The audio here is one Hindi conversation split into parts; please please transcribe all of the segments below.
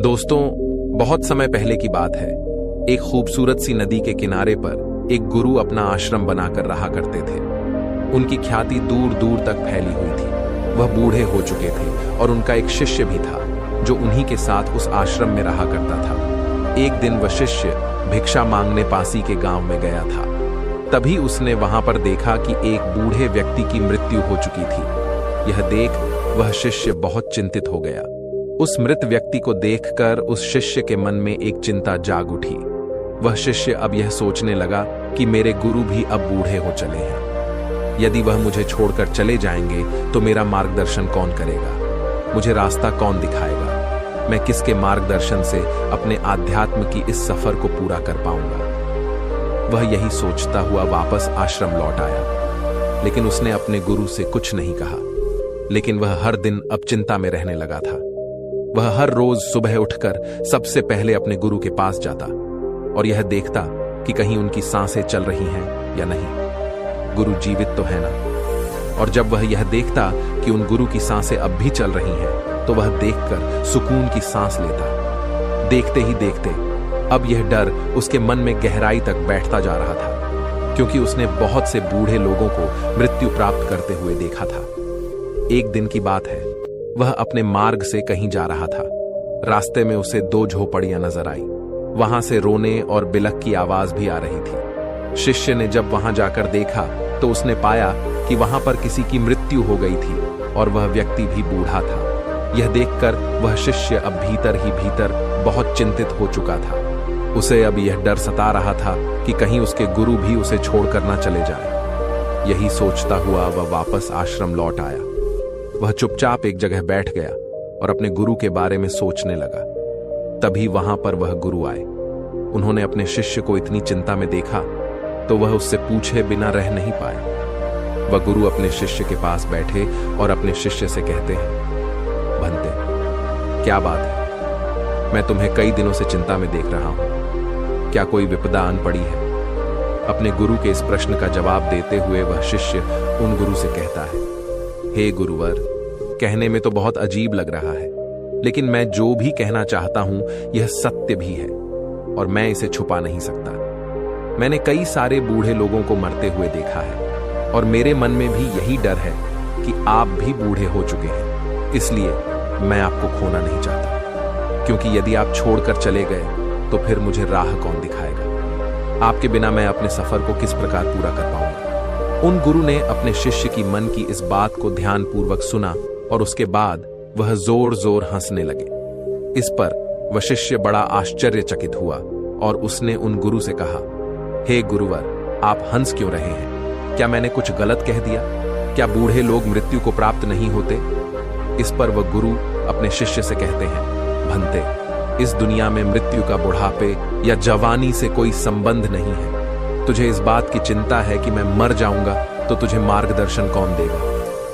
दोस्तों, बहुत समय पहले की बात है। एक खूबसूरत सी नदी के किनारे पर एक गुरु अपना आश्रम बनाकर रहा करते थे। उनकी ख्याति दूर दूर तक फैली हुई थी। वह बूढ़े हो चुके थे और उनका एक शिष्य भी था जो उन्हीं के साथ उस आश्रम में रहा करता था। एक दिन वह शिष्य भिक्षा मांगने पासी के गांव में गया था। तभी उसने वहां पर देखा कि एक बूढ़े व्यक्ति की मृत्यु हो चुकी थी। यह देख वह शिष्य बहुत चिंतित हो गया। उस मृत व्यक्ति को देखकर उस शिष्य के मन में एक चिंता जाग उठी। वह शिष्य अब यह सोचने लगा कि मेरे गुरु भी अब बूढ़े हो चले हैं। यदि वह मुझे छोड़कर चले जाएंगे तो मेरा मार्गदर्शन कौन करेगा? मुझे रास्ता कौन दिखाएगा? मैं किसके मार्गदर्शन से अपने आध्यात्म की इस सफर को पूरा कर पाऊंगा? वह यही सोचता हुआ वापस आश्रम लौट आया, लेकिन उसने अपने गुरु से कुछ नहीं कहा। लेकिन वह हर दिन अब चिंता में रहने लगा था। वह हर रोज सुबह उठकर सबसे पहले अपने गुरु के पास जाता और यह देखता कि कहीं उनकी सांसें चल रही हैं या नहीं, गुरु जीवित तो है ना। और जब वह यह देखता कि उन गुरु की सांसें अब भी चल रही हैं, तो वह देखकर सुकून की सांस लेता। देखते ही देखते अब यह डर उसके मन में गहराई तक बैठता जा रहा था, क्योंकि उसने बहुत से बूढ़े लोगों को मृत्यु प्राप्त करते हुए देखा था। एक दिन की बात है, वह अपने मार्ग से कहीं जा रहा था। रास्ते में उसे दो झोपड़ियां नजर आई। वहां से रोने और बिलख की आवाज भी आ रही थी। शिष्य ने जब वहां जाकर देखा तो उसने पाया कि वहां पर किसी की मृत्यु हो गई थी और वह व्यक्ति भी बूढ़ा था। यह देखकर वह शिष्य अब भीतर ही भीतर बहुत चिंतित हो चुका था। उसे अब यह डर सता रहा था कि कहीं उसके गुरु भी उसे छोड़कर न चले जाएं। यही सोचता हुआ वह वापस आश्रम लौट आया। वह चुपचाप एक जगह बैठ गया और अपने गुरु के बारे में सोचने लगा। तभी वहां पर वह गुरु आए। उन्होंने अपने शिष्य को इतनी चिंता में देखा तो वह उससे पूछे बिना रह नहीं पाए। वह गुरु अपने शिष्य के पास बैठे और अपने शिष्य से कहते हैं, भंते, क्या बात है? मैं तुम्हें कई दिनों से चिंता में देख रहा हूं। क्या कोई विपदा आन पड़ी है? अपने गुरु के इस प्रश्न का जवाब देते हुए वह शिष्य उन गुरु से कहता है, हे गुरुवर, कहने में तो बहुत अजीब लग रहा है, लेकिन मैं जो भी कहना चाहता हूं यह सत्य भी है और मैं इसे छुपा नहीं सकता। मैंने कई सारे बूढ़े लोगों को मरते हुए देखा है और मेरे मन में भी यही डर है कि आप भी बूढ़े हो चुके हैं। इसलिए मैं आपको खोना नहीं चाहता, क्योंकि यदि आप छोड़कर चले गए तो फिर मुझे राह कौन दिखाएगा? आपके बिना मैं अपने सफर को किस प्रकार पूरा कर पाऊंगा? उन गुरु ने अपने शिष्य की मन की इस बात को ध्यानपूर्वक सुना और उसके बाद वह जोर जोर हंसने लगे। इस पर वह शिष्य बड़ा आश्चर्यचकित हुआ और उसने उन गुरु से कहा, हे गुरुवर, आप हंस क्यों रहे हैं? क्या मैंने कुछ गलत कह दिया? क्या बूढ़े लोग मृत्यु को प्राप्त नहीं होते? इस पर वह गुरु अपने शिष्य से कहते हैं, भंते, इस दुनिया में मृत्यु का बुढ़ापे या जवानी से कोई संबंध नहीं है। तुझे इस बात की चिंता है कि मैं मर जाऊंगा तो तुझे मार्गदर्शन कौन देगा,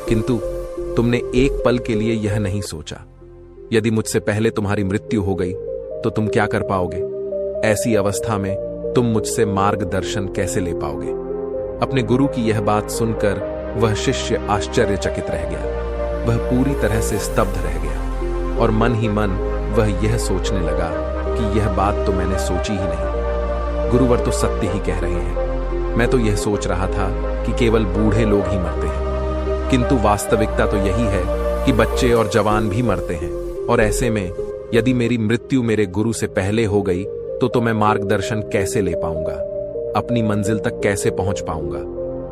किंतु तुमने एक पल के लिए यह नहीं सोचा, यदि मुझसे पहले तुम्हारी मृत्यु हो गई तो तुम क्या कर पाओगे? ऐसी अवस्था में तुम मुझसे मार्गदर्शन कैसे ले पाओगे? अपने गुरु की यह बात सुनकर वह शिष्य आश्चर्यचकित रह गया। वह पूरी तरह से स्तब्ध रह गया और मन ही मन वह यह सोचने लगा कि यह बात तो मैंने सोची ही नहीं। गुरुवर तो सत्य ही कह रहे हैं। मैं तो यह सोच रहा था कि केवल बूढ़े लोग ही मरते हैं, किंतु वास्तविकता तो यही है कि बच्चे और जवान भी मरते हैं। और ऐसे में यदि मेरी मृत्यु मेरे गुरु से पहले हो गई तो मैं मार्गदर्शन कैसे ले पाऊंगा? अपनी मंजिल तक कैसे पहुंच पाऊंगा?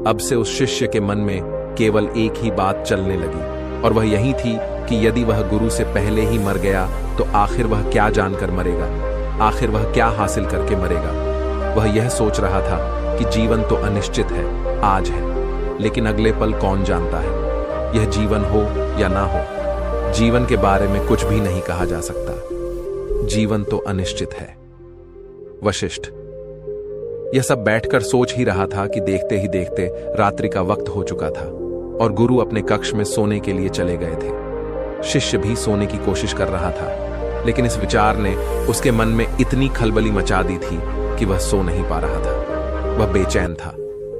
अब से उस शिष्य के मन में केवल एक ही बात चलने लगी और वह यही थी कि यदि वह गुरु से पहले ही मर गया तो आखिर वह क्या जानकर मरेगा? आखिर वह क्या हासिल करके मरेगा? वह यह सोच रहा था कि जीवन तो अनिश्चित है, आज है, लेकिन अगले पल कौन जानता है? यह जीवन हो या ना हो, जीवन के बारे में कुछ भी नहीं कहा जा सकता। जीवन तो अनिश्चित है। वशिष्ठ यह सब बैठकर सोच ही रहा था कि देखते ही देखते रात्रि का वक्त हो चुका था और गुरु अपने कक्ष में सोने के लिए चले गए थे। शिष्य भी सोने की कोशिश कर रहा था, लेकिन इस विचार ने उसके मन में इतनी खलबली मचा दी थी कि वह सो नहीं पा रहा था। वह बेचैन था।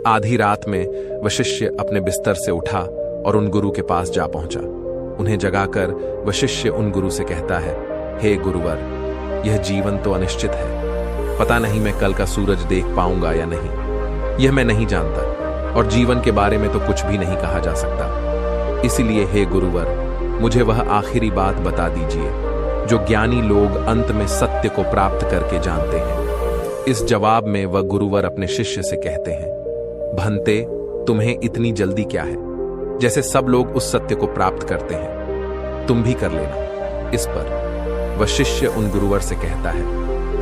आधी रात में वह शिष्य अपने बिस्तर से उठा और उन गुरु के पास जा पहुंचा। उन्हें जगाकर वह शिष्य उन गुरु से कहता है, हे गुरुवर, यह जीवन तो अनिश्चित है। पता नहीं मैं कल का सूरज देख पाऊंगा या नहीं, यह मैं नहीं जानता, और जीवन के बारे में तो कुछ भी नहीं कहा जा सकता। इसलिए हे गुरुवर, मुझे वह आखिरी बात बता दीजिए जो ज्ञानी लोग अंत में सत्य को प्राप्त करके जानते हैं। इस जवाब में वह गुरुवर अपने शिष्य से कहते हैं, भंते, तुम्हें इतनी जल्दी क्या है? जैसे सब लोग उस सत्य को प्राप्त करते हैं, तुम भी कर लेना। इस पर वह शिष्य उन गुरुवर से कहता है,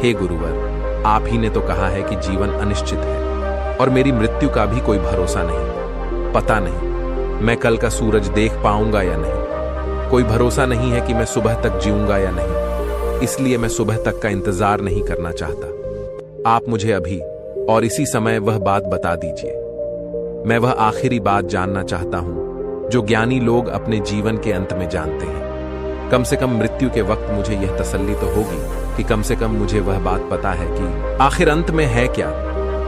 हे गुरुवर, आप ही ने तो कहा है कि जीवन अनिश्चित है और मेरी मृत्यु का भी कोई भरोसा नहीं। पता नहीं मैं कल का सूरज देख पाऊंगा या नहीं, कोई भरोसा नहीं है कि मैं सुबह तक जीऊंगा या नहीं, इसलिए मैं सुबह तक का इंतजार नहीं करना चाहता। आप मुझे अभी और इसी समय वह बात बता दीजिए। मैं वह आखिरी बात जानना चाहता हूं जो ज्ञानी लोग अपने जीवन के अंत में जानते हैं। कम से कम मृत्यु के वक्त मुझे यह तसल्ली तो होगी कि कम से कम मुझे वह बात पता है कि आखिर अंत में है क्या।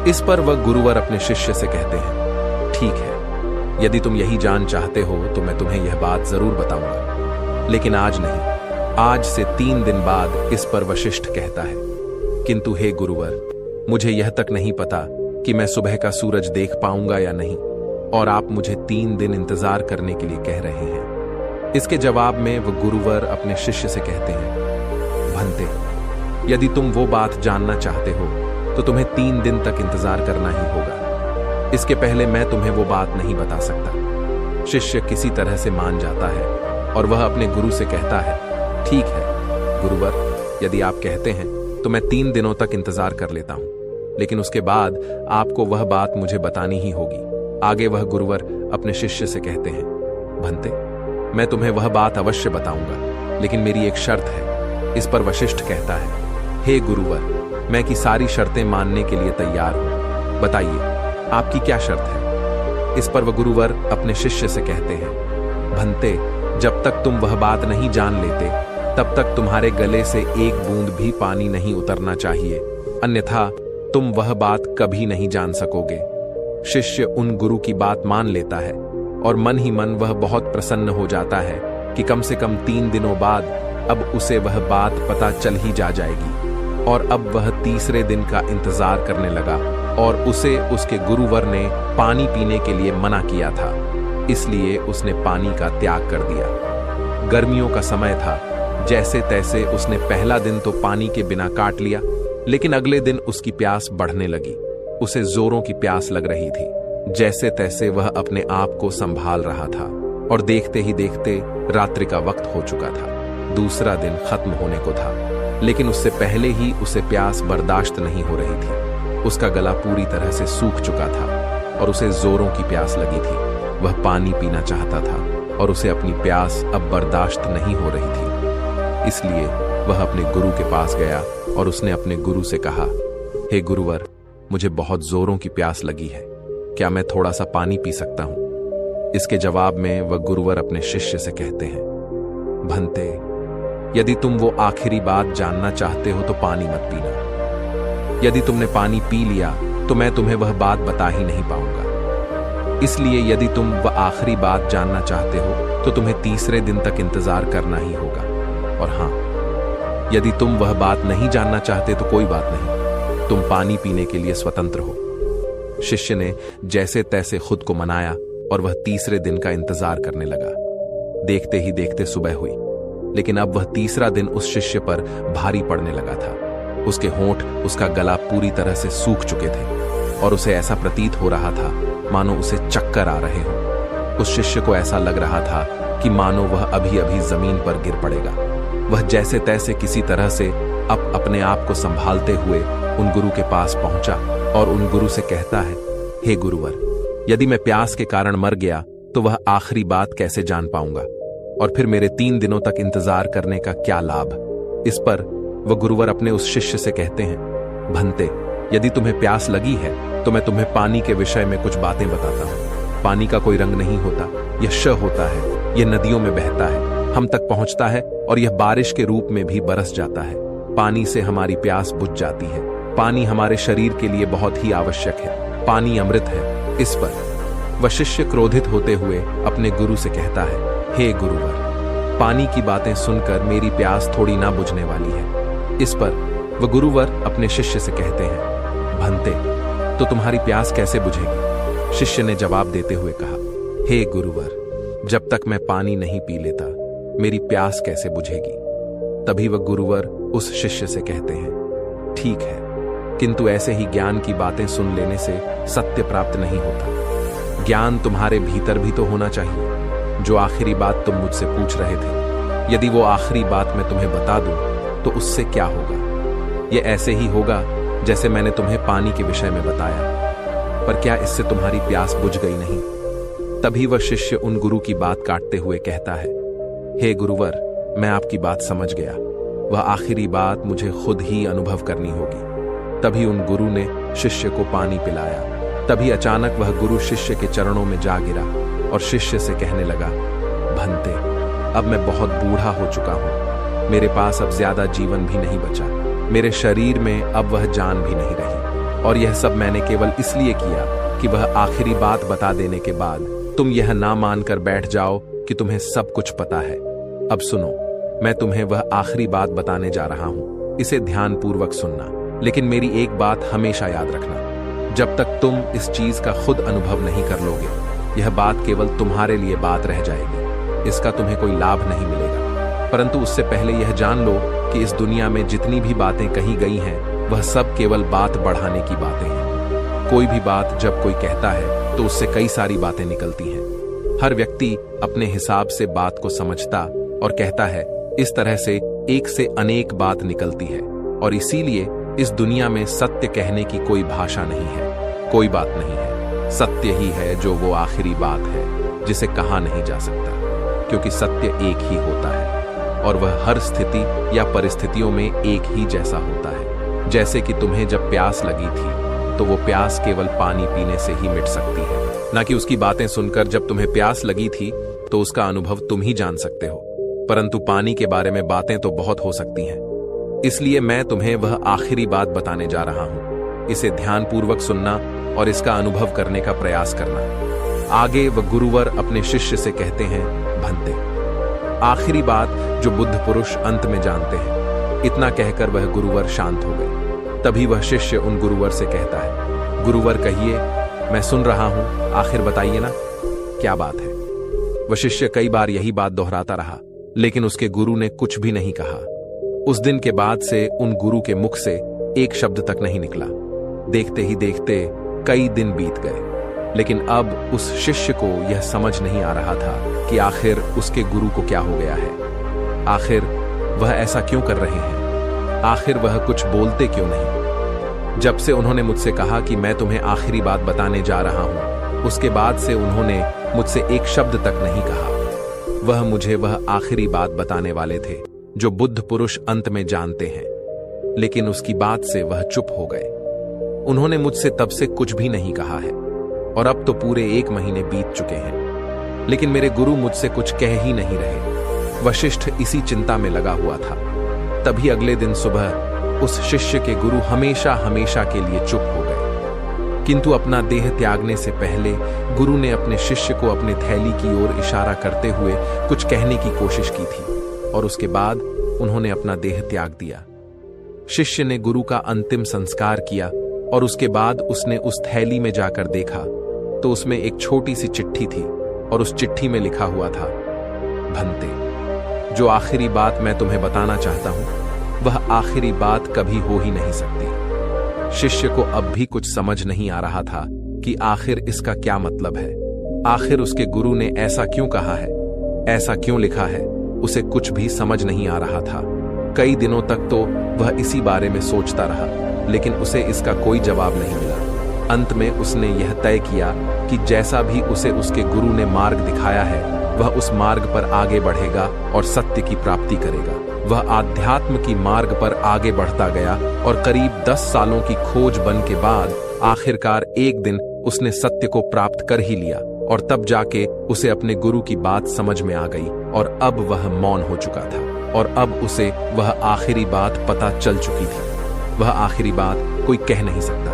इस पर वह गुरुवर अपने शिष्य से कहते हैं, ठीक है, यदि तुम यही जान चाहते हो तो मैं तुम्हें यह बात जरूर बताऊंगा, लेकिन आज नहीं, आज से 3 दिन बाद। इस पर वशिष्ठ कहता है, किंतु हे गुरुवर, मुझे यह तक नहीं पता कि मैं सुबह का सूरज देख पाऊंगा या नहीं, और आप मुझे 3 दिन इंतजार करने के लिए कह रहे हैं। इसके जवाब में वह गुरुवर अपने शिष्य से कहते हैं, भंते, यदि तुम वो बात जानना चाहते हो तो तुम्हें 3 दिन तक इंतजार करना ही होगा। इसके पहले मैं तुम्हें वो बात नहीं बता सकता। शिष्य किसी तरह से मान जाता है और वह अपने गुरु से कहता है, ठीक है गुरुवर, यदि आप कहते हैं तो मैं 3 दिनों तक इंतजार कर लेता हूं, लेकिन उसके बाद आपको वह बात मुझे बतानी ही होगी। आगे वह गुरुवर अपने शिष्य से कहते हैं, भंते, मैं तुम्हें वह बात अवश्य बताऊंगा, लेकिन मेरी एक शर्त है। इस पर वशिष्ठ कहता है, हे गुरुवर, मैं की सारी शर्तें मानने के लिए तैयार हूं, बताइए आपकी क्या शर्त है। इस पर वह गुरुवर अपने शिष्य से कहते हैं, भंते, जब तक तुम वह बात नहीं जान लेते तब तक तुम्हारे गले से एक बूंद भी पानी नहीं उतरना चाहिए, अन्यथा तुम वह बात कभी नहीं जान सकोगे। शिष्य उन गुरु की बात मान लेता है और मन ही मन वह बहुत प्रसन्न हो जाता है कि कम से कम 3 दिनों बाद अब उसे वह बात पता चल ही जाएगी। और अब वह तीसरे दिन का इंतजार करने लगा और उसे उसके गुरुवर ने पानी पीने के लिए मना किया था, इसलिए उसने पानी का त्याग कर दिया। गर्मियों का समय था, जैसे तैसे उसने पहला दिन तो पानी के बिना काट लिया, लेकिन अगले दिन उसकी प्यास बढ़ने लगी। उसे जोरों की प्यास लग रही थी। जैसे तैसे वह अपने आप को संभाल रहा था और देखते ही देखते रात्रि का वक्त हो चुका था। दूसरा दिन खत्म होने को था, लेकिन उससे पहले ही उसे प्यास बर्दाश्त नहीं हो रही थी। उसका गला पूरी तरह से सूख चुका था और उसे जोरों की प्यास लगी थी। वह पानी पीना चाहता था और उसे अपनी प्यास अब बर्दाश्त नहीं हो रही थी, इसलिए वह अपने गुरु के पास गया और उसने अपने गुरु से कहा, हे गुरुवर, मुझे बहुत जोरों की प्यास लगी है, क्या मैं थोड़ा सा पानी पी सकता हूं? इसके जवाब में वह गुरुवर अपने शिष्य से कहते हैं, भंते, यदि तुम वो आखिरी बात जानना चाहते हो तो पानी मत पीना। यदि तुमने पानी पी लिया तो मैं तुम्हें वह बात बता ही नहीं पाऊंगा। इसलिए यदि तुम वह आखिरी बात जानना चाहते हो तो तुम्हें तीसरे दिन तक इंतजार करना ही होगा। और हां, यदि तुम वह बात नहीं जानना चाहते तो कोई बात नहीं, तुम पानी पीने के लिए स्वतंत्र हो। शिष्य ने जैसे तैसे खुद को मनाया और वह तीसरे दिन का इंतजार करने लगा। देखते ही देखते सुबह हुई, लेकिन अब वह तीसरा दिन उस शिष्य पर भारी पड़ने लगा था। उसके होंठ, उसका गला पूरी तरह से सूख चुके थे और उसे ऐसा प्रतीत हो रहा था मानो उसे चक्कर आ रहे हों। उस शिष्य को ऐसा लग रहा था कि मानो वह अभी अभी जमीन पर गिर पड़ेगा। वह जैसे तैसे किसी तरह से अब अपने आप को संभालते हुए उन गुरु के पास पहुंचा और उन गुरु से कहता है, हे गुरुवर, यदि मैं प्यास के कारण मर गया तो वह आखिरी बात कैसे जान पाऊंगा, और फिर मेरे 3 दिनों तक इंतजार करने का क्या लाभ। इस पर वह गुरुवर अपने उस शिष्य से कहते हैं, भंते, यदि तुम्हें प्यास लगी है तो मैं तुम्हें पानी के विषय में कुछ बातें बताता हूं। पानी का कोई रंग नहीं होता, यह श होता है, यह नदियों में बहता है, हम तक पहुंचता है और यह बारिश के रूप में भी बरस जाता है। पानी से हमारी प्यास बुझ जाती है। पानी हमारे शरीर के लिए बहुत ही आवश्यक है। पानी अमृत है। इस पर वह शिष्य क्रोधित होते हुए अपने गुरु से कहता है, हे गुरुवर, पानी की बातें सुनकर मेरी प्यास थोड़ी ना बुझने वाली है। इस पर वह गुरुवर अपने शिष्य से कहते हैं, भंते, तो तुम्हारी प्यास कैसे बुझेगी? शिष्य ने जवाब देते हुए कहा, हे गुरुवर, जब तक मैं पानी नहीं पी लेता मेरी प्यास कैसे बुझेगी? तभी वह गुरुवर उस शिष्य से कहते हैं, ठीक है, किंतु ऐसे ही ज्ञान की बातें सुन लेने से सत्य प्राप्त नहीं होता। ज्ञान तुम्हारे भीतर भी तो होना चाहिए। जो आखिरी बात तुम मुझसे पूछ रहे थे, यदि वो आखिरी बात मैं तुम्हें बता दूं तो उससे क्या होगा? यह ऐसे ही होगा जैसे मैंने तुम्हें पानी के विषय में बताया। पर क्या इससे तुम्हारी प्यास बुझ गई नहीं? तभी वह शिष्य उन गुरु की बात काटते हुए कहता है, हे गुरुवर, मैं आपकी बात समझ गया। वह आखिरी बात मुझे खुद ही अनुभव करनी होगी। तभी उन गुरु ने शिष्य को पानी पिलाया। तभी अचानक वह गुरु शिष्य के चरणों में जा गिरा और शिष्य से कहने लगा, भंते, अब मैं बहुत बूढ़ा हो चुका हूं। मेरे पास अब ज्यादा जीवन भी नहीं बचा। मेरे शरीर में अब वह जान भी नहीं रही। और यह सब मैंने केवल इसलिए किया कि वह आखिरी बात बता देने के बाद तुम यह ना मानकर बैठ जाओ कि तुम्हें सब कुछ पता है। अब सुनो, मैं तुम्हें वह आखिरी बात बताने जा रहा हूं। इसे ध्यानपूर्वक सुनना, लेकिन मेरी एक बात हमेशा याद रखना। जब तक तुम इस चीज का खुद अनुभव नहीं कर लोगे, यह बात केवल तुम्हारे लिए बात रह जाएगी। इसका तुम्हें कोई लाभ नहीं मिलेगा। परंतु उससे पहले यह जान लो कि इस दुनिया में जितनी भी बातें कही गई हैं, वह सब केवल बात बढ़ाने की बातें हैं। कोई भी बात जब कोई कहता है तो उससे कई सारी बातें निकलती हैं। हर व्यक्ति अपने हिसाब से बात को समझता और कहता है। इस तरह से एक से अनेक बात निकलती है और इसीलिए इस दुनिया में सत्य कहने की कोई भाषा नहीं है, कोई बात नहीं है। सत्य ही है जो वो आखिरी बात है जिसे कहा नहीं जा सकता, क्योंकि सत्य एक ही होता है और वह हर स्थिति या परिस्थितियों में एक ही जैसा होता है। जैसे कि तुम्हें जब प्यास लगी थी तो वो प्यास केवल पानी पीने से ही मिट सकती है, ना कि उसकी बातें सुनकर। जब तुम्हें प्यास लगी थी तो उसका अनुभव तुम ही जान सकते हो, परंतु पानी के बारे में बातें तो बहुत हो सकती हैं। इसलिए मैं तुम्हें वह आखिरी बात बताने जा रहा हूं। इसे ध्यानपूर्वक सुनना और इसका अनुभव करने का प्रयास करना। आगे वह गुरुवर अपने शिष्य से कहते हैं, भंते, आखिरी बात जो बुद्ध पुरुष अंत में जानते हैं। इतना कहकर वह गुरुवर शांत हो गए। तभी वह शिष्य उन गुरुवर से कहता है, गुरुवर कहिए, मैं सुन रहा हूं, आखिर बताइए ना, क्या बात है? वह शिष्य कई बार यही बात दोहराता रहा, लेकिन उसके गुरु ने कुछ भी नहीं कहा। उस दिन के बाद से उन गुरु के मुख से एक शब्द तक नहीं निकला। देखते ही देखते कई दिन बीत गए, लेकिन अब उस शिष्य को यह समझ नहीं आ रहा था कि आखिर उसके गुरु को क्या हो गया है। आखिर वह ऐसा क्यों कर रहे हैं? आखिर वह कुछ बोलते क्यों नहीं? जब से उन्होंने मुझसे कहा कि मैं तुम्हें आखिरी बात बताने जा रहा हूं, उसके बाद से उन्होंने मुझसे एक शब्द तक नहीं कहा। वह मुझे वह आखिरी बात बताने वाले थे जो बुद्ध पुरुष अंत में जानते हैं, लेकिन उसकी बात से वह चुप हो गए। उन्होंने मुझसे तब से कुछ भी नहीं कहा है और अब तो पूरे 1 महीने बीत चुके हैं, लेकिन मेरे गुरु मुझसे कुछ कह ही नहीं रहे। वशिष्ठ इसी चिंता में लगा हुआ था। तभी अगले दिन सुबह उस शिष्य के गुरु हमेशा हमेशा के लिए चुप हो गए। किंतु अपना देह त्यागने से पहले गुरु ने अपने शिष्य को अपने थैली की ओर इशारा करते हुए कुछ कहने की कोशिश की थी और उसके बाद उन्होंने अपना देह त्याग दिया। शिष्य ने गुरु का अंतिम संस्कार किया और उसके बाद उसने उस थैली में जाकर देखा तो उसमें एक छोटी सी चिट्ठी थी और उस चिट्ठी में लिखा हुआ था, भंते, जो आखिरी बात मैं तुम्हें बताना चाहता हूं, वह आखिरी बात कभी हो ही नहीं सकती। शिष्य को अब भी कुछ समझ नहीं आ रहा था कि आखिर इसका क्या मतलब है। आखिर उसके गुरु ने ऐसा क्यों कहा है, ऐसा क्यों लिखा है, उसे कुछ भी समझ नहीं आ रहा था। कई दिनों तक तो वह इसी बारे में सोचता रहा, लेकिन उसे इसका कोई जवाब नहीं मिला। अंत में उसने यह तय किया कि जैसा भी उसे उसके गुरु ने मार्ग दिखाया है, वह उस मार्ग पर आगे बढ़ेगा और सत्य की प्राप्ति करेगा। वह आध्यात्म की मार्ग पर आगे बढ़ता गया और करीब 10 सालों की खोज बन के बाद आखिरकार एक दिन उसने सत्य को प्राप्त कर ही लिया और तब जाके उसे अपने गुरु की बात समझ में आ गई और अब वह मौन हो चुका था और अब उसे वह आखिरी बात पता चल चुकी थी। वह आखिरी बात कोई कह नहीं सकता,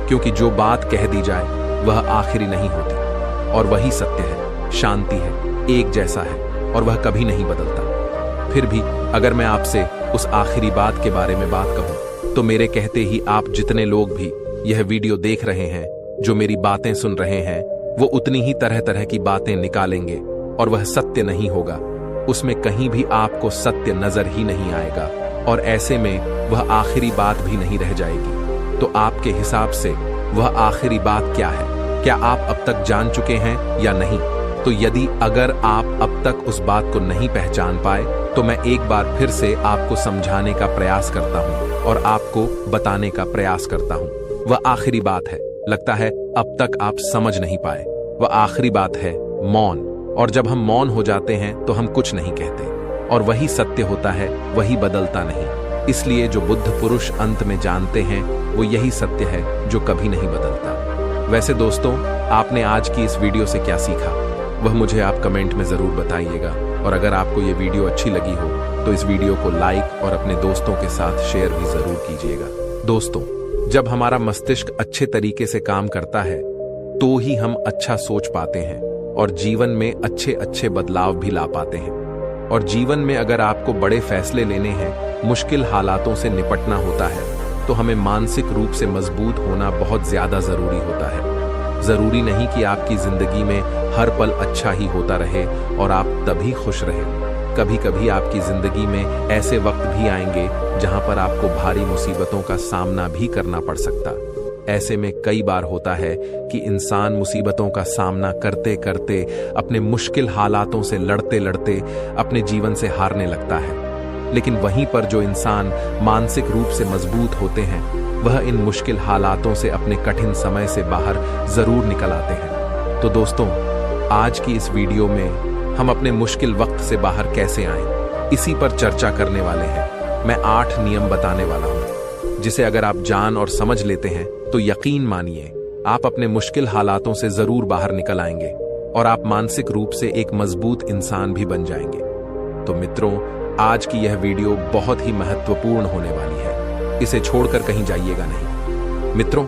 क्योंकि जो बात कह दी जाए वह आखिरी नहीं होती और वही सत्य है, शांति है, एक जैसा है। और वह कभी नहीं बदलता। फिर भी अगर मैं आपसे उस आखिरी बात के बारे में बात कहूं, तो मेरे कहते ही आप जितने लोग भी यह वीडियो देख रहे हैं, जो मेरी बातें सुन रहे हैं, वो उतनी ही तरह तरह की बातें निकालेंगे और वह सत्य नहीं होगा। उसमें कहीं भी आपको सत्य नजर ही नहीं आएगा और ऐसे में वह आखिरी बात भी नहीं रह जाएगी। तो आपके हिसाब से वह आखिरी बात क्या है? क्या आप अब तक जान चुके हैं या नहीं? तो यदि अगर आप अब तक उस बात को नहीं पहचान पाए, तो मैं एक बार फिर से आपको समझाने का प्रयास करता हूं और आपको बताने का प्रयास करता हूं। वह आखिरी बात है, लगता है अब तक आप समझ नहीं पाए। वह आखिरी बात है मौन। और जब हम मौन हो जाते हैं तो हम कुछ नहीं कहते, और वही सत्य होता है, वही बदलता नहीं। इसलिए जो बुद्ध पुरुष अंत में जानते हैं, वो यही सत्य है जो कभी नहीं बदलता। वैसे दोस्तों, आपने आज की इस वीडियो से क्या सीखा, वह मुझे आप कमेंट में जरूर बताइएगा। और अगर आपको ये वीडियो अच्छी लगी हो तो इस वीडियो को लाइक और अपने दोस्तों के साथ शेयर भी जरूर कीजिएगा। दोस्तों, जब हमारा मस्तिष्क अच्छे तरीके से काम करता है तो ही हम अच्छा सोच पाते हैं और जीवन में अच्छे अच्छे बदलाव भी ला पाते हैं। और जीवन में अगर आपको बड़े फैसले लेने हैं, मुश्किल हालातों से निपटना होता है, तो हमें मानसिक रूप से मजबूत होना बहुत ज्यादा जरूरी होता है। जरूरी नहीं कि आपकी जिंदगी में हर पल अच्छा ही होता रहे और आप तभी खुश रहे। कभी कभी आपकी जिंदगी में ऐसे वक्त भी आएंगे जहां पर आपको भारी मुसीबतों का सामना भी करना पड़ सकता। ऐसे में कई बार होता है कि इंसान मुसीबतों का सामना करते करते, अपने मुश्किल हालातों से लड़ते लड़ते अपने जीवन से हारने लगता है। लेकिन वहीं पर जो इंसान मानसिक रूप से मजबूत होते हैं, वह इन मुश्किल हालातों से अपने कठिन समय से बाहर जरूर निकल आते हैं। तो दोस्तों, आज की इस वीडियो में हम अपने मुश्किल वक्त से बाहर कैसे आएं, इसी पर चर्चा करने वाले हैं। मैं 8 नियम बताने वाला हूं, जिसे अगर आप जान और समझ लेते हैं तो यकीन मानिए आप अपने मुश्किल हालातों से जरूर बाहर निकल आएंगे और आप मानसिक रूप से एक मजबूत इंसान भी बन जाएंगे। तो मित्रों, आज की यह वीडियो बहुत ही महत्वपूर्ण होने वाली है, इसे छोड़कर कहीं जाइएगा नहीं। मित्रों,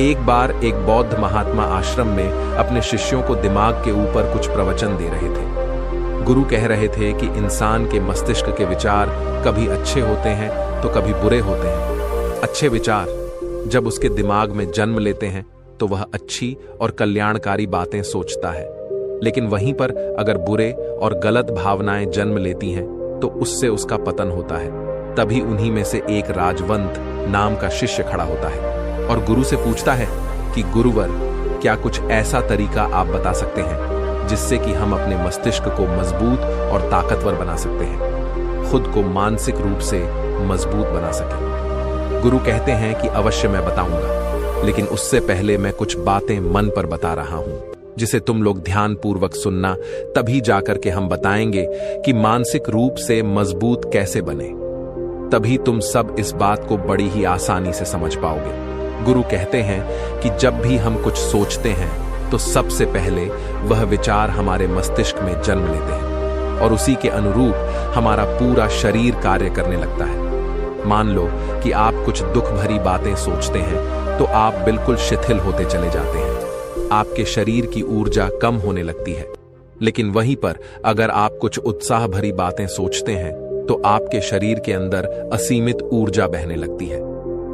एक बार एक बौद्ध महात्मा आश्रम में अपने शिष्यों को दिमाग के ऊपर कुछ प्रवचन दे रहे थे। गुरु कह रहे थे कि इंसान के मस्तिष्क के विचार कभी अच्छे होते हैं तो कभी बुरे होते हैं। अच्छे विचार जब उसके दिमाग में जन्म लेते हैं तो वह अच्छी और कल्याणकारी बातें सोचता है, लेकिन वहीं पर अगर बुरे और गलत भावनाएं जन्म लेती हैं तो उससे उसका पतन होता है। तभी उन्हीं में से एक राजवंत नाम का शिष्य खड़ा होता है और गुरु से पूछता है कि गुरुवर, क्या कुछ ऐसा तरीका आप बता सकते हैं जिससे कि हम अपने मस्तिष्क को मजबूत और ताकतवर बना सकते हैं, खुद को मानसिक रूप से मजबूत बना सके। गुरु कहते हैं कि अवश्य मैं बताऊंगा, लेकिन उससे पहले मैं कुछ बातें मन पर बता रहा हूं, जिसे तुम लोग ध्यानपूर्वक सुनना। तभी जाकर के हम बताएंगे कि मानसिक रूप से मजबूत कैसे बने। तभी तुम सब इस बात को बड़ी ही आसानी से समझ पाओगे। गुरु कहते हैं कि जब भी हम कुछ सोचते हैं तो सबसे पहले वह विचार हमारे मस्तिष्क में जन्म लेते हैं और उसी के अनुरूप हमारा पूरा शरीर कार्य करने लगता है। मान लो कि आप कुछ दुख भरी बातें सोचते हैं तो आप बिल्कुल शिथिल होते चले जाते हैं, आपके शरीर की ऊर्जा कम होने लगती है। लेकिन वहीं पर अगर आप कुछ उत्साह भरी बातें सोचते हैं तो आपके शरीर के अंदर असीमित ऊर्जा बहने लगती है।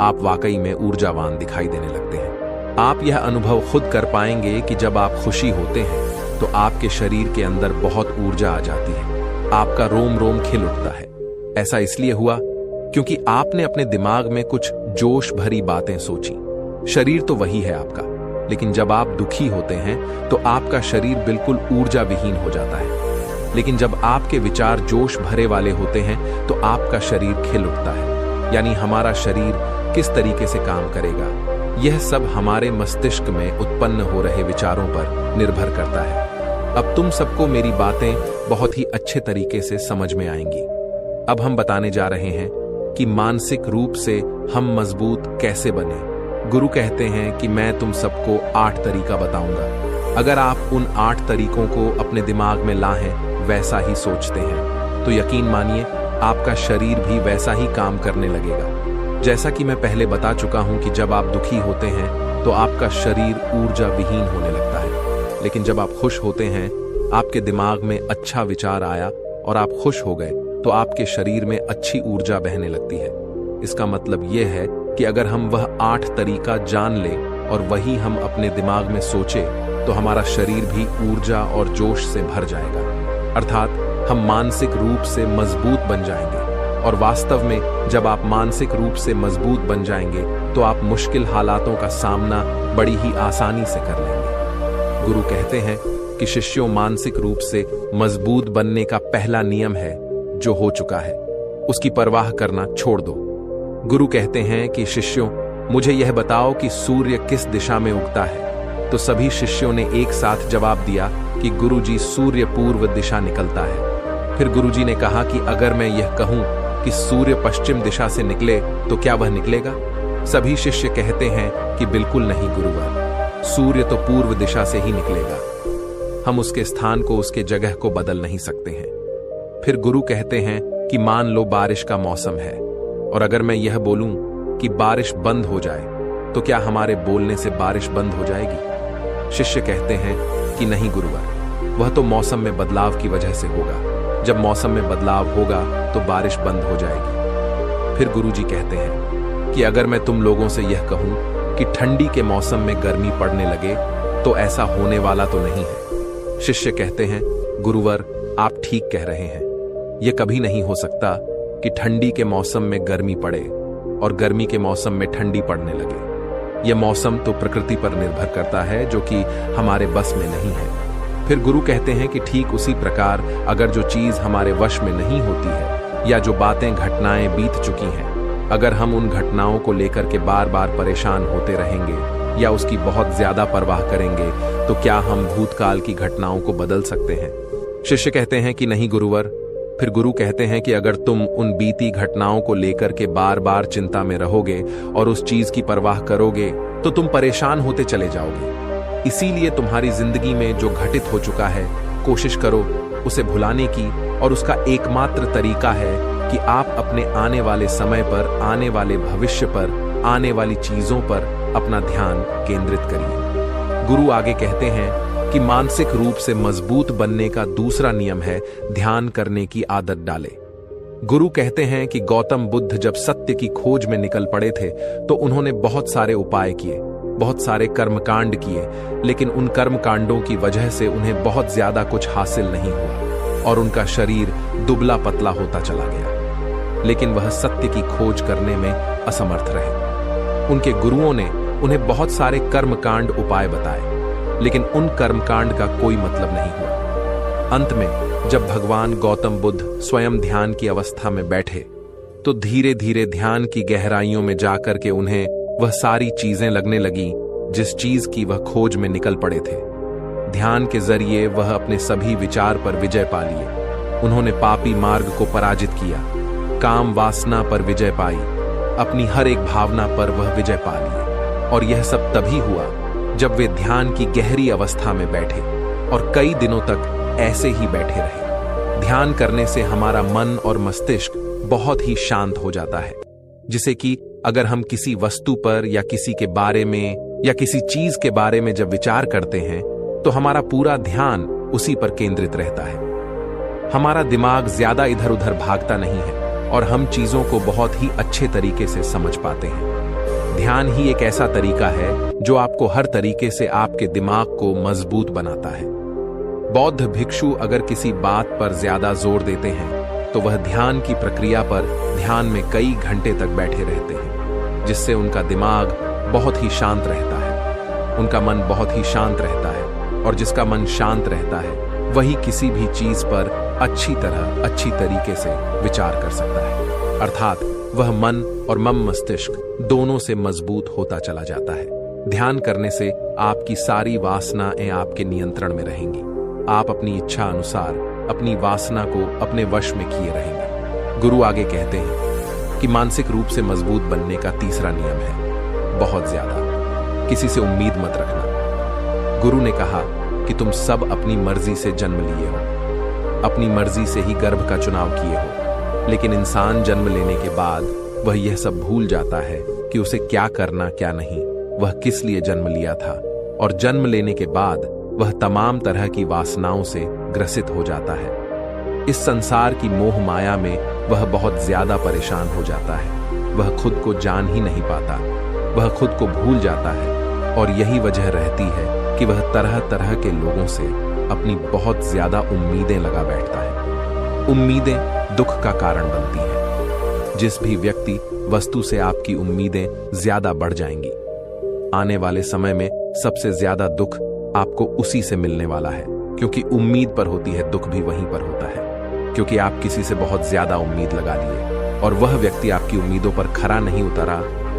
आप वाकई में ऊर्जावान दिखाई देने लगते हैं। आप यह अनुभव खुद कर पाएंगे कि जब आप खुशी होते हैं तो आपके शरीर के अंदर बहुत ऊर्जा आ जाती है, आपका रोम रोम खिल उठता है। ऐसा इसलिए हुआ क्योंकि आपने अपने दिमाग में कुछ जोश भरी बातें सोची। शरीर तो वही है आपका, लेकिन जब आप दुखी होते हैं तो आपका शरीर बिल्कुल ऊर्जा विहीन हो जाता है। लेकिन जब आपके विचार जोश भरे वाले होते हैं तो आपका शरीर खिल उठता है। यानी हमारा शरीर किस तरीके से काम करेगा, यह सब हमारे मस्तिष्क में उत्पन्न हो रहे विचारों पर निर्भर करता है। अब तुम सबको मेरी बातें बहुत ही अच्छे तरीके से समझ में आएंगी। अब हम बताने जा रहे हैं कि मानसिक रूप से हम मजबूत कैसे बने। गुरु कहते हैं कि मैं तुम सबको 8 तरीका बताऊंगा। अगर आप उन 8 तरीकों को अपने दिमाग में लाएं, वैसा ही सोचते हैं, तो यकीन मानिए आपका शरीर भी वैसा ही काम करने लगेगा। जैसा कि मैं पहले बता चुका हूं कि जब आप दुखी होते हैं तो आपका शरीर ऊर्जा विहीन होने लगता है, लेकिन जब आप खुश होते हैं आपके दिमाग में अच्छा विचार आया और आप खुश हो गए तो आपके शरीर में अच्छी ऊर्जा बहने लगती है। इसका मतलब यह है कि अगर हम वह 8 तरीका जान लें और वही हम अपने दिमाग में सोचे तो हमारा शरीर भी ऊर्जा और जोश से भर जाएगा, अर्थात हम मानसिक रूप से मजबूत बन जाएंगे। और वास्तव में जब आप मानसिक रूप से मजबूत बन जाएंगे तो आप मुश्किल हालातों का सामना बड़ी ही आसानी से कर लेंगे। गुरु कहते हैं कि शिष्यों, मानसिक रूप से मजबूत बनने का पहला नियम है जो हो चुका है उसकी परवाह करना छोड़ दो। गुरु कहते हैं कि शिष्यों, मुझे यह बताओ कि सूर्य किस दिशा में उगता है। तो सभी शिष्यों ने एक साथ जवाब दिया कि गुरुजी, सूर्य पूर्व दिशा निकलता है। फिर गुरुजी ने कहा कि अगर मैं यह कहूं कि सूर्य पश्चिम दिशा से निकले तो क्या वह निकलेगा? सभी शिष्य कहते हैं कि बिल्कुल नहीं गुरुवर, सूर्य तो पूर्व दिशा से ही निकलेगा। हम उसके स्थान को, उसके जगह को बदल नहीं सकते हैं। फिर गुरु कहते हैं कि मान लो बारिश का मौसम है और अगर मैं यह बोलूं कि बारिश बंद हो जाए तो क्या हमारे बोलने से बारिश बंद हो जाएगी? शिष्य कहते हैं कि नहीं गुरुवर, वह तो मौसम में बदलाव की वजह से होगा। जब मौसम में बदलाव होगा तो बारिश बंद हो जाएगी। फिर गुरुजी कहते हैं कि अगर मैं तुम लोगों से यह कहूं कि ठंडी के मौसम में गर्मी पड़ने लगे तो ऐसा होने वाला तो नहीं है। शिष्य कहते हैं, गुरुवर, आप ठीक कह रहे हैं। यह कभी नहीं हो सकता कि ठंडी के मौसम में गर्मी पड़े और गर्मी के मौसम में ठंडी पड़ने लगे। यह मौसम तो प्रकृति पर निर्भर करता है जो कि हमारे बस में नहीं है। फिर गुरु कहते हैं कि ठीक उसी प्रकार अगर जो चीज हमारे वश में नहीं होती है या जो बातें, घटनाएं बीत चुकी हैं, अगर हम उन घटनाओं को लेकर के बार बार परेशान होते रहेंगे या उसकी बहुत ज्यादा परवाह करेंगे तो क्या हम भूतकाल की घटनाओं को बदल सकते हैं? शिष्य कहते हैं कि नहीं गुरुवर। फिर गुरु कहते हैं कि अगर तुम उन बीती घटनाओं को लेकर के बार बार चिंता में रहोगे और उस चीज की परवाह करोगे तो तुम परेशान होते चले जाओगे। इसीलिए तुम्हारी जिंदगी में जो घटित हो चुका है, कोशिश करो उसे भुलाने की, और उसका एकमात्र तरीका है कि आप अपने आने वाले समय पर, आने वाले भविष्य पर, आने वाली चीजों पर अपना ध्यान केंद्रित करिए। गुरु आगे कहते हैं कि मानसिक रूप से मजबूत बनने का दूसरा नियम है ध्यान करने की आदत डाले। गुरु कहते हैं कि गौतम बुद्ध जब सत्य की खोज में निकल पड़े थे तो उन्होंने बहुत सारे उपाय किए, बहुत सारे कर्मकांड किए, लेकिन उन कर्मकांडों की वजह से उन्हें बहुत ज्यादा कुछ हासिल नहीं हुआ और उनका शरीर दुबला पतला होता चला गया। लेकिन वह सत्य की खोज करने में असमर्थ रहे। उनके गुरुओं ने उन्हें बहुत सारे कर्मकांड उपाय बताए, लेकिन उन कर्मकांड का कोई मतलब नहीं हुआ। अंत में जब भगवान गौतम बुद्ध स्वयं ध्यान की अवस्था में बैठे तो धीरे धीरे ध्यान की गहराइयों में जाकर के उन्हें वह सारी चीजें लगने लगी जिस चीज की वह खोज में निकल पड़े थे। ध्यान के जरिए वह अपने सभी विचार पर विजय पा लिए। उन्होंने पापी मार्ग को पराजित किया, काम वासना पर विजय पाई, अपनी हर एक भावना पर वह विजय पा लिए। और यह सब तभी हुआ जब वे ध्यान की गहरी अवस्था में बैठे और कई दिनों तक ऐसे ही बैठे रहे। ध्यान करने से हमारा मन और मस्तिष्क बहुत ही शांत हो जाता है, जिसे कि अगर हम किसी वस्तु पर या किसी के बारे में या किसी चीज के बारे में जब विचार करते हैं तो हमारा पूरा ध्यान उसी पर केंद्रित रहता है। हमारा दिमाग ज्यादा इधर उधर भागता नहीं है और हम चीजों को बहुत ही अच्छे तरीके से समझ पाते हैं। ध्यान ही एक ऐसा तरीका है जो आपको हर तरीके से आपके दिमाग को मजबूत बनाता है। बौद्ध भिक्षु अगर किसी बात पर ज्यादा जोर देते हैं तो वह ध्यान की प्रक्रिया पर ध्यान में कई घंटे तक बैठे रहते हैं, जिससे उनका दिमाग बहुत ही शांत रहता है, उनका मन बहुत ही शांत रहता है, और जिसका मन शांत रहता है वही किसी भी चीज पर अच्छी तरह, अच्छी तरीके से विचार कर सकता है। अर्थात वह मन और मम मस्तिष्क दोनों से मजबूत होता चला जाता है। ध्यान करने से आपकी सारी वासनाएं आपके नियंत्रण में रहेंगी। आप अपनी इच्छा अनुसार अपनी वासना को अपने वश में किए रहेंगे। गुरु आगे कहते हैं कि मानसिक रूप से मजबूत बनने का तीसरा नियम है बहुत ज्यादा किसी से उम्मीद मत रखना। गुरु ने कहा कि तुम सब अपनी मर्जी से जन्म लिए हो, अपनी मर्जी से ही गर्भ का चुनाव किए हो, लेकिन इंसान जन्म लेने के बाद वह यह सब भूल जाता है कि उसे क्या करना क्या नहीं, वह किस लिए जन्म लिया था, और जन्म लेने के बाद वह तमाम तरह की वासनाओं से ग्रसित हो जाता है। इस संसार की मोह माया में वह बहुत ज्यादा परेशान हो जाता है। वह खुद को जान ही नहीं पाता, वह खुद को भूल जाता है और यही वजह रहती है कि वह तरह तरह के लोगों से अपनी बहुत ज्यादा उम्मीदें लगा बैठता है। उम्मीदें दुख का कारण बनती हैं। जिस भी व्यक्ति वस्तु से आपकी उम्मीदें ज्यादा बढ़ जाएंगी, आने वाले समय में सबसे ज्यादा दुख आपको उसी से मिलने वाला है, क्योंकि उम्मीद पर होती है दुख भी वहीं पर होता है। क्योंकि आप किसी से बहुत ज्यादा उम्मीद लगा लिए और वह व्यक्ति आपकी उम्मीदों पर खरा नहीं उतरा,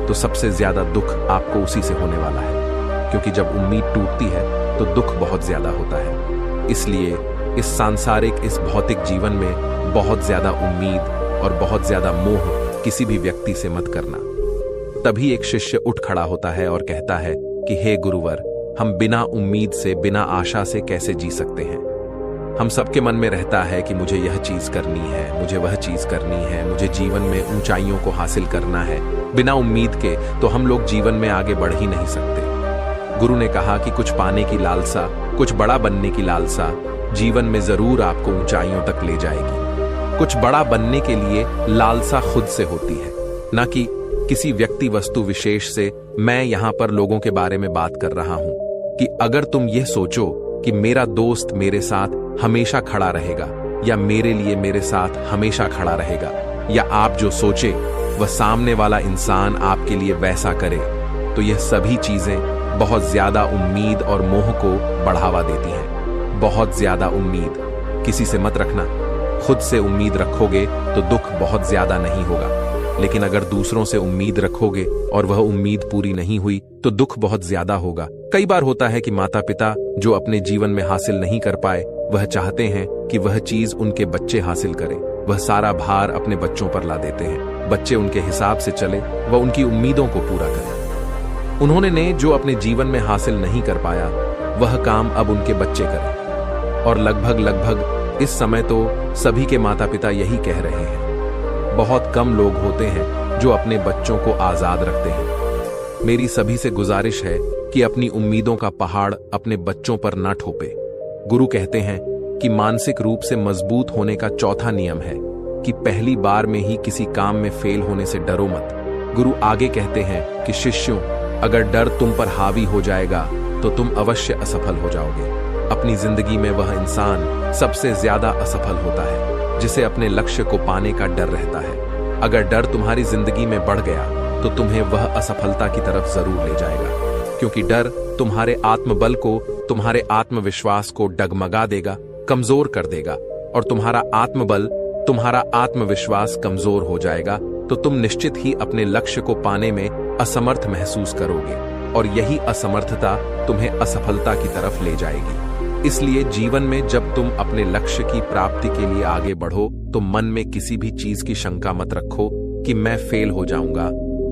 तो सबसे ज्यादा दुख आपको उसी से होने वाला है। क्योंकि जब उम्मीद टूटती है तो दुख बहुत ज्यादा होता है। इसलिए इस सांसारिक, इस भौतिक जीवन में बहुत ज्यादा उम्मीद और बहुत ज्यादा मोह किसी भी व्यक्ति से मत करना। तभी एक शिष्य उठ खड़ा होता है और कहता है कि हे गुरुवर, हम बिना उम्मीद से, बिना आशा से कैसे जी सकते हैं। हम सबके मन में रहता है कि मुझे यह चीज करनी है, मुझे वह चीज करनी है, मुझे जीवन में ऊंचाइयों को हासिल करना है। बिना उम्मीद के तो हम लोग जीवन में आगे बढ़ ही नहीं सकते। गुरु ने कहा कि कुछ पाने की लालसा, कुछ बड़ा बनने की लालसा जीवन में जरूर आपको ऊंचाइयों तक ले जाएगी। कुछ बड़ा बनने के लिए लालसा खुद से होती है, न कि किसी व्यक्ति वस्तु विशेष से। मैं यहां पर लोगों के बारे में बात कर रहा हूं कि अगर तुम यह सोचो कि मेरा दोस्त मेरे साथ हमेशा खड़ा रहेगा या मेरे लिए मेरे साथ हमेशा खड़ा रहेगा, या आप जो सोचे वह सामने वाला इंसान आपके लिए वैसा करे, तो यह सभी चीजें बहुत ज्यादा उम्मीद और मोह को बढ़ावा देती हैं। बहुत ज्यादा उम्मीद किसी से मत रखना। खुद से उम्मीद रखोगे तो दुख बहुत ज्यादा नहीं होगा, लेकिन अगर दूसरों से उम्मीद रखोगे और वह उम्मीद पूरी नहीं हुई तो दुख बहुत ज्यादा होगा। कई बार होता है कि माता पिता जो अपने जीवन में हासिल नहीं कर पाए, वह चाहते हैं कि वह चीज उनके बच्चे हासिल करें। वह सारा भार अपने बच्चों पर ला देते हैं। बच्चे उनके हिसाब से चले, वह उनकी उम्मीदों को पूरा करें। उन्होंने जो अपने जीवन में हासिल नहीं कर पाया, वह काम अब उनके बच्चे करें। और लगभग इस समय तो सभी के माता पिता यही कह रहे हैं। बहुत कम लोग होते हैं जो अपने बच्चों को आजाद रखते हैं। मेरी सभी से गुजारिश है कि अपनी उम्मीदों का पहाड़ अपने बच्चों पर न ठोपे। गुरु कहते हैं कि मानसिक रूप से मजबूत होने का चौथा नियम है कि पहली बार में ही किसी काम में फेल होने से डरो मत। गुरु आगे कहते हैं कि शिष्यों, अगर डर तुम पर हावी हो जाएगा तो तुम अवश्य असफल हो जाओगे। अपनी जिंदगी में वह इंसान सबसे ज्यादा असफल होता है जिसे अपने लक्ष्य को पाने का डर रहता है। अगर डर तुम्हारी जिंदगी में बढ़ गया तो तुम्हें वह असफलता की तरफ जरूर ले जाएगा, क्योंकि डर तुम्हारे आत्मबल को, तुम्हारे आत्मविश्वास को डगमगा देगा, कमजोर कर देगा। और तुम्हारा आत्मबल, तुम्हारा आत्मविश्वास कमजोर हो जाएगा तो तुम निश्चित ही अपने लक्ष्य को पाने में असमर्थ महसूस करोगे, और यही असमर्थता तुम्हें असफलता की तरफ ले जाएगी। इसलिए जीवन में जब तुम अपने लक्ष्य की प्राप्ति के लिए आगे बढ़ो तो मन में किसी भी चीज की शंका मत रखो कि मैं फेल हो जाऊंगा,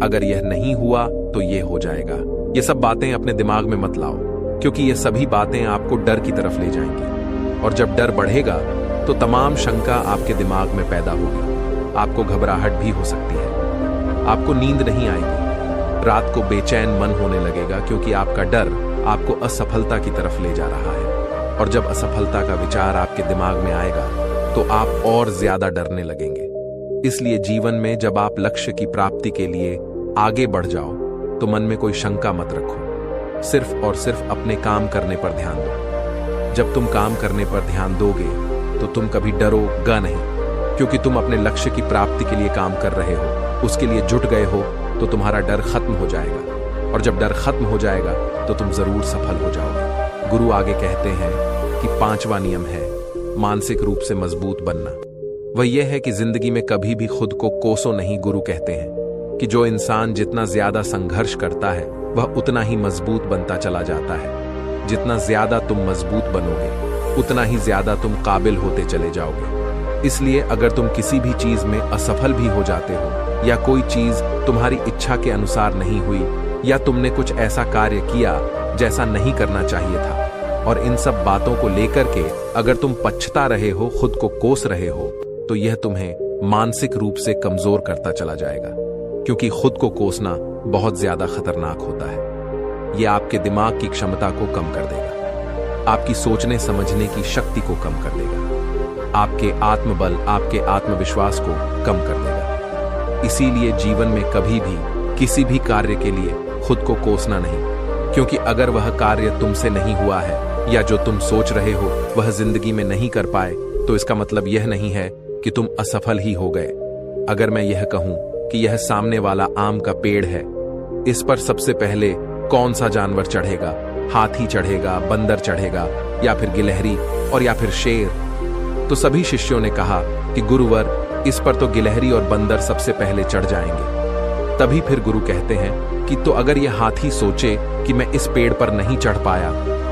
अगर यह नहीं हुआ तो यह हो जाएगा। ये सब बातें अपने दिमाग में मत लाओ, क्योंकि ये सभी बातें आपको डर की तरफ ले जाएंगी। और जब डर बढ़ेगा तो तमाम शंका आपके दिमाग में पैदा होगी। आपको घबराहट भी हो सकती है, आपको नींद नहीं आएगी, रात को बेचैन मन होने लगेगा, क्योंकि आपका डर आपको असफलता की तरफ ले जा रहा है। और जब असफलता का विचार आपके दिमाग में आएगा तो आप और ज्यादा डरने लगेंगे। इसलिए जीवन में जब आप लक्ष्य की प्राप्ति के लिए आगे बढ़ जाओ तो मन में कोई शंका मत रखो, सिर्फ और सिर्फ अपने काम करने पर ध्यान दो। जब तुम काम करने पर ध्यान दोगे तो तुम कभी डरोगा नहीं, क्योंकि तुम अपने लक्ष्य की प्राप्ति के लिए काम कर रहे हो, उसके लिए जुट गए हो, तो तुम्हारा डर खत्म हो जाएगा। और जब डर खत्म हो जाएगा तो तुम जरूर सफल हो जाओगे। गुरु आगे कहते हैं कि 5वां नियम है मानसिक रूप से मजबूत बनना। वह यह है कि जिंदगी में कभी भी खुद को कोसो नहीं। गुरु कहते हैं कि जो इंसान जितना ज्यादा संघर्ष करता है वह उतना ही मजबूत बनता चला जाता है। जितना ज्यादा तुम मजबूत बनोगे उतना ही ज्यादा तुम काबिल होते चले जाओगे। इसलिए अगर तुम किसी भी चीज में असफल भी हो जाते हो, या कोई चीज तुम्हारी इच्छा के अनुसार नहीं हुई, या तुमने कुछ ऐसा कार्य किया जैसा नहीं करना चाहिए था, और इन सब बातों को लेकर के अगर तुम पछता रहे हो, खुद को कोस रहे हो, तो यह तुम्हें मानसिक रूप से कमजोर करता चला जाएगा, क्योंकि खुद को कोसना बहुत ज्यादा खतरनाक होता है। यह आपके दिमाग की क्षमता को कम कर देगा। आपकी सोचने समझने की शक्ति को कम कर देगा, आपके आत्मबल, आपके आत्मविश्वास को कम कर देगा। इसीलिए जीवन में कभी भी किसी भी कार्य के लिए खुद को कोसना नहीं, क्योंकि अगर वह कार्य तुमसे नहीं हुआ है या जो तुम सोच रहे हो वह जिंदगी में नहीं कर पाए, तो इसका मतलब यह नहीं है कि तुम असफल ही हो गए। अगर मैं यह कहूं कि यह सामने वाला आम का पेड़ है, इस पर सबसे पहले कौन सा जानवर चढ़ेगा? हाथी चढ़ेगा, बंदर चढ़ेगा, या फिर गिलहरी और या फिर शेर? तो सभी शिष्यों ने कहा कि गुरुवर, इस पर तो गिलहरी और बंदर सबसे पहले चढ़ जाएंगे। तभी फिर गुरु कहते हैं कि तो अगर यह हाथी सोचे कि मैं इस पेड़ पर नहीं चढ़ पाया,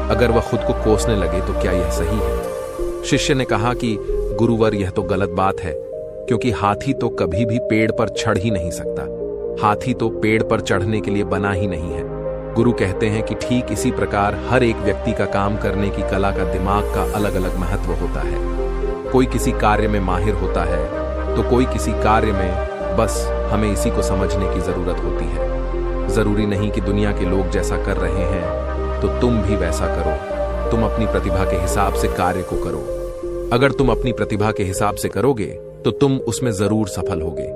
अगर वह खुद को कोसने लगे, तो क्या यह सही है? शिष्य ने कहा कि गुरुवर, यह तो गलत बात है, क्योंकि हाथी तो कभी भी पेड़ पर चढ़ ही नहीं सकता। हाथी तो पेड़ पर चढ़ने के लिए बना ही नहीं है। गुरु कहते हैं कि ठीक इसी प्रकार हर एक व्यक्ति का काम करने की कला का, दिमाग का अलग अलग महत्व होता है। कोई किसी कार्य में माहिर होता है, तो कोई किसी कार्य में, बस हमें इसी को समझने की जरूरत होती है। जरूरी नहीं कि दुनिया के लोग जैसा कर रहे हैं तो तुम भी वैसा करो। तुम अपनी प्रतिभा के हिसाब से कार्य को करो। अगर तुम अपनी प्रतिभा के हिसाब से करोगे तो तुम उसमें जरूर सफल होगे।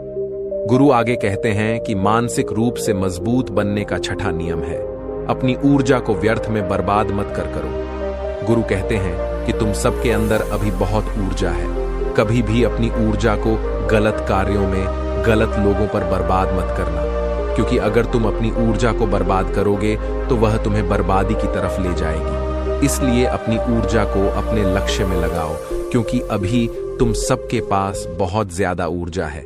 गुरु आगे कहते हैं कि मानसिक रूप से मजबूत बनने का छठा नियम है, अपनी ऊर्जा को व्यर्थ में बर्बाद मत कर करो। गुरु कहते हैं कि तुम सबके अंदर अभी बहुत ऊर्जा है। कभी भी अपनी ऊर्जा को गलत कार्यों में, गलत लोगों पर बर्बाद मत करना, क्योंकि अगर तुम अपनी ऊर्जा को बर्बाद करोगे तो वह तुम्हें बर्बादी की तरफ ले जाएगी। इसलिए अपनी ऊर्जा को अपने लक्ष्य में लगाओ, क्योंकि अभी तुम सबके पास बहुत ज्यादा ऊर्जा है।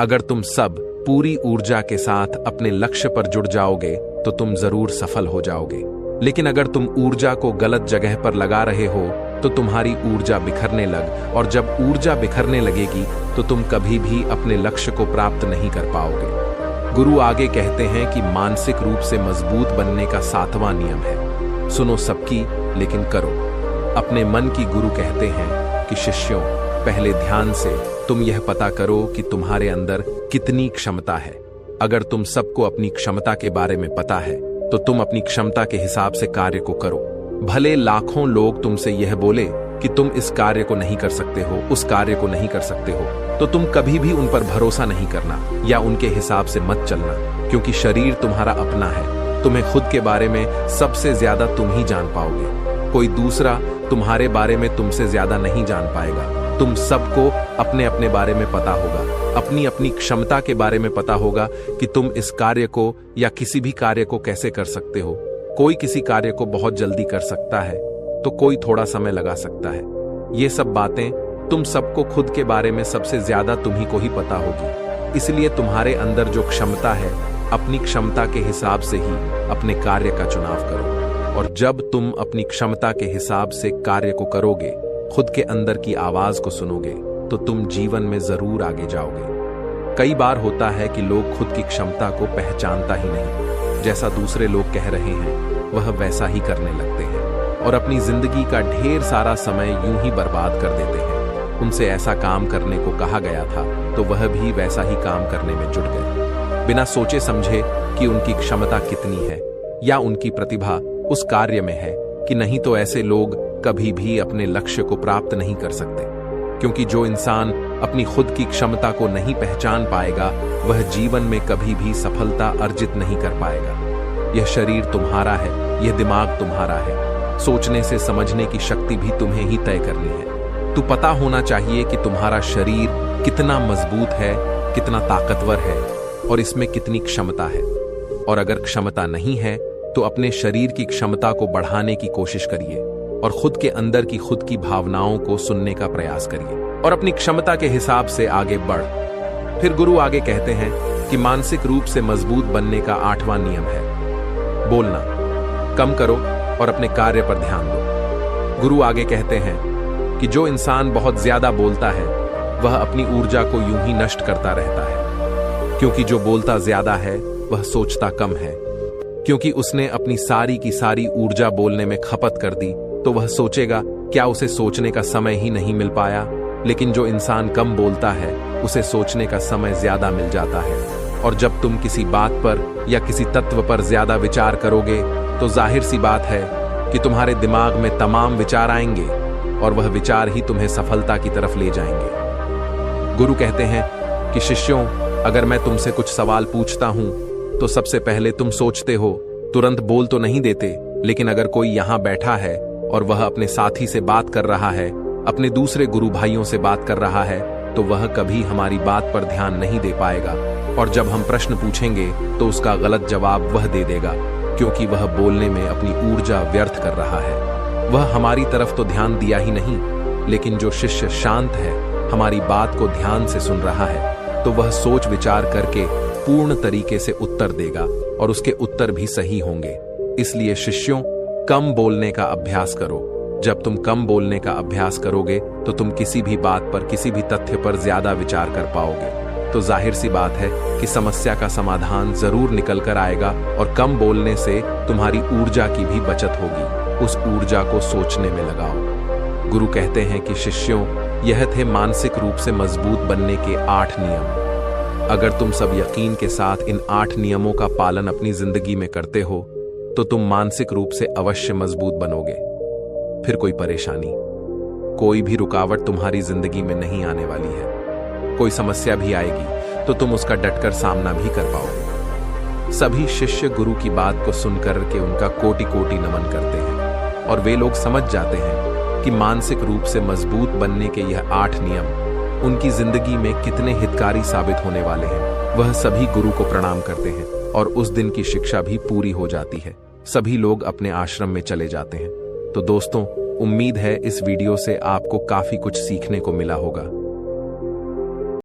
अगर तुम सब पूरी ऊर्जा के साथ अपने लक्ष्य पर जुड़ जाओगे तो तुम जरूर सफल हो जाओगे। लेकिन अगर तुम ऊर्जा को गलत जगह पर लगा रहे हो तो तुम्हारी ऊर्जा बिखरने लग, और जब ऊर्जा बिखरने लगेगी तो तुम कभी भी अपने लक्ष्य को प्राप्त नहीं कर पाओगे। गुरु आगे कहते हैं कि मानसिक रूप से मजबूत बनने का 7वां नियम है, सुनो सबकी लेकिन करो अपने मन की। गुरु कहते हैं कि शिष्यों, पहले ध्यान से तुम यह पता करो कि तुम्हारे अंदर कितनी क्षमता है। अगर तुम सबको अपनी क्षमता के बारे में पता है तो तुम अपनी क्षमता के हिसाब से कार्य को करो। भले लाखों लोग तुमसे यह बोले कि तुम इस कार्य को नहीं कर सकते हो, उस कार्य को नहीं कर सकते हो, तो तुम कभी भी उन पर भरोसा नहीं करना या उनके हिसाब से मत चलना, क्योंकि शरीर तुम्हारा अपना है। तुम्हें खुद के बारे में सबसे ज्यादा तुम ही जान पाओगे। कोई दूसरा तुम्हारे बारे में तुमसे ज्यादा नहीं जान पाएगा। तुम सबको अपने अपने बारे में पता होगा, अपनी अपनी क्षमता के बारे में पता होगा कि तुम इस कार्य को या किसी भी कार्य को कैसे कर सकते हो। कोई किसी कार्य को बहुत जल्दी कर सकता है तो कोई थोड़ा समय लगा सकता है। ये सब बातें तुम सबको खुद के बारे में सबसे ज्यादा तुम्ही को ही पता होगी। इसलिए तुम्हारे अंदर जो क्षमता है, अपनी क्षमता के हिसाब से ही अपने कार्य का चुनाव करो। और जब तुम अपनी क्षमता के हिसाब से कार्य को करोगे, खुद के अंदर की आवाज को सुनोगे, तो तुम जीवन में जरूर आगे जाओगे। कई बार होता है कि लोग खुद की क्षमता को पहचानता ही नहीं, जैसा दूसरे लोग कह रहे हैं वह वैसा ही करने लगते हैं और अपनी जिंदगी का ढेर सारा समय यूं ही बर्बाद कर देते हैं। उनसे ऐसा काम करने को कहा गया था तो वह भी वैसा ही काम करने में जुट गए, बिना सोचे समझे कि उनकी क्षमता कितनी है या उनकी प्रतिभा उस कार्य में है कि नहीं। तो ऐसे लोग कभी भी अपने लक्ष्य को प्राप्त नहीं कर सकते, क्योंकि जो इंसान अपनी खुद की क्षमता को नहीं पहचान पाएगा वह जीवन में कभी भी सफलता अर्जित नहीं कर पाएगा। यह शरीर तुम्हारा है, यह दिमाग तुम्हारा है। सोचने से समझने की शक्ति भी तुम्हें ही तय करनी है। तो पता होना चाहिए कि तुम्हारा शरीर कितना मजबूत है, कितना ताकतवर है और इसमें कितनी क्षमता है। और अगर क्षमता नहीं है तो अपने शरीर की क्षमता को बढ़ाने की कोशिश करिए और खुद के अंदर की खुद की भावनाओं को सुनने का प्रयास करिए और अपनी क्षमता के हिसाब से आगे बढ़। फिर गुरु आगे कहते हैं कि मानसिक रूप से मजबूत बनने का 8वां नियम है, बोलना कम करो और अपने कार्य पर ध्यान दो। गुरु आगे कहते हैं कि जो इंसान बहुत ज्यादा बोलता है वह अपनी ऊर्जा को यूं ही नष्ट करता रहता है, क्योंकि जो बोलता ज्यादा है वह सोचता कम है। क्योंकि उसने अपनी सारी की सारी ऊर्जा बोलने में खपत कर दी तो वह सोचेगा क्या उसे सोचने का समय ही नहीं मिल पाया। लेकिन जो इंसान कम बोलता है उसे सोचने का समय ज्यादा मिल जाता है। और जब तुम किसी बात पर या किसी तत्व पर ज्यादा विचार करोगे तो जाहिर सी बात है कि तुम्हारे दिमाग में तमाम विचार आएंगे और वह विचार ही तुम्हें सफलता की तरफ ले जाएंगे। गुरु कहते हैं कि शिष्यों, अगर मैं तुमसे कुछ सवाल पूछता हूं तो सबसे पहले तुम सोचते हो, तुरंत बोल तो नहीं देते, लेकिन अगर कोई यहां बैठा है और वह अपने साथी से बात कर रहा है, अपने दूसरे गुरु भाइयों से बात कर रहा है, तो वह कभी हमारी बात पर ध्यान नहीं दे पाएगा और जब हम प्रश्न पूछेंगे तो उसका गलत जवाब वह दे देगा, क्योंकि वह बोलने में अपनी ऊर्जा व्यर्थ कर रहा है। वह हमारी तरफ तो ध्यान दिया ही नहीं, लेकिन जो शिष्य शांत है, हमारी बात को ध्यान से सुन रहा है, तो वह सोच विचार करके पूर्ण तरीके से उत्तर देगा और उसके उत्तर भी सही होंगे। इसलिए शिष्यों, कम बोलने का अभ्यास करो। जब तुम कम बोलने का अभ्यास करोगे तो तुम किसी भी बात पर, किसी भी तथ्य पर ज्यादा विचार कर पाओगे। तो जाहिर सी बात है कि समस्या का समाधान जरूर निकल कर आएगा और कम बोलने से तुम्हारी ऊर्जा की भी बचत होगी। उस ऊर्जा को सोचने में लगाओ। गुरु कहते हैं कि शिष्यों, यह थे मानसिक रूप से मजबूत बनने के 8 नियम। अगर तुम सब यकीन के साथ इन 8 नियमों का पालन अपनी जिंदगी में करते हो तो तुम मानसिक रूप से अवश्य मजबूत बनोगे। फिर कोई परेशानी, कोई भी रुकावट तुम्हारी जिंदगी में नहीं आने वाली है। कोई समस्या भी आएगी तो तुम उसका डटकर सामना भी कर पाओगे। सभी शिष्य गुरु की बात को सुनकर के उनका कोटि कोटि नमन करते हैं और वे लोग समझ जाते हैं कि मानसिक रूप से मजबूत बनने के यह 8 नियम उनकी जिंदगी में कितने हितकारी साबित होने वाले हैं। वह सभी गुरु को प्रणाम करते हैं और उस दिन की शिक्षा भी पूरी हो जाती है। सभी लोग अपने आश्रम में चले जाते हैं। तो दोस्तों, उम्मीद है इस वीडियो से आपको काफी कुछ सीखने को मिला होगा।